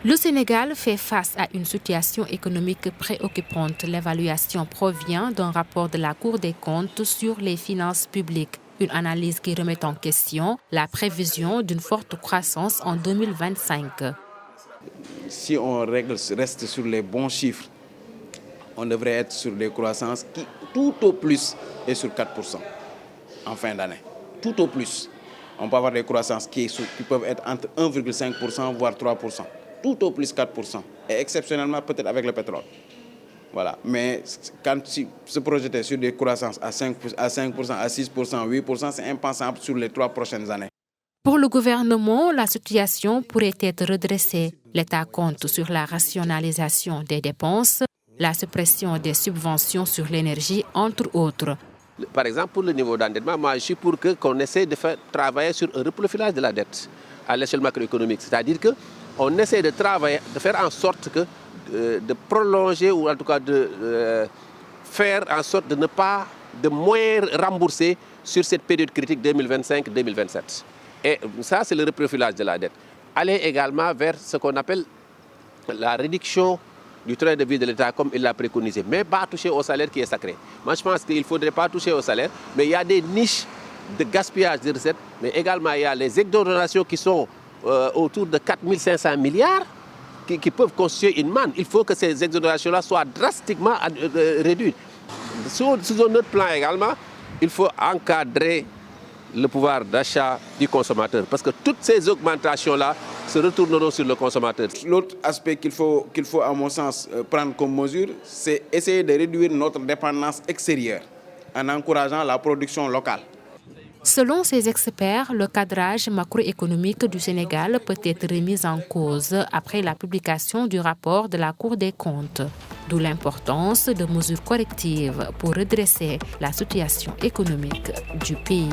Le Sénégal fait face à une situation économique préoccupante. L'évaluation provient d'un rapport de la Cour des comptes sur les finances publiques. Une analyse qui remet en question la prévision d'une forte croissance en 2025. Si on reste sur les bons chiffres, on devrait être sur des croissances qui, tout au plus, est sur 4% en fin d'année. Tout au plus. On peut avoir des croissances qui peuvent être entre 1,5% voire 3%. Tout au plus 4%. Et exceptionnellement, peut-être avec le pétrole. Voilà. Mais quand se projeter sur des croissances à 5%, à 6%, 8%, c'est impensable sur les 3 prochaines années. Pour le gouvernement, la situation pourrait être redressée. L'État compte sur la rationalisation des dépenses, la suppression des subventions sur l'énergie, entre autres. Par exemple, pour le niveau d'endettement, moi je suis pour qu'on essaie de travailler sur un reprofilage de la dette à l'échelle macroéconomique. C'est-à-dire qu'on essaie de travailler, de faire en sorte de prolonger ou en tout cas de faire en sorte de moins rembourser sur cette période critique 2025-2027. Et ça, c'est le reprofilage de la dette. Aller également vers ce qu'on appelle la réduction du train de vie de l'État comme il l'a préconisé, mais pas toucher au salaire qui est sacré. Moi, je pense qu'il ne faudrait pas toucher au salaire, mais il y a des niches de gaspillage de recettes, mais également il y a les exonérations qui sont autour de 4 500 milliards qui peuvent constituer une manne. Il faut que ces exonérations-là soient drastiquement réduites. Sur un autre plan également, il faut encadrer le pouvoir d'achat du consommateur, parce que toutes ces augmentations-là se retourneront sur le consommateur. L'autre aspect qu'il faut, à mon sens, prendre comme mesure, c'est essayer de réduire notre dépendance extérieure en encourageant la production locale. Selon ces experts, le cadrage macroéconomique du Sénégal peut être remis en cause après la publication du rapport de la Cour des comptes. D'où l'importance de mesures correctives pour redresser la situation économique du pays.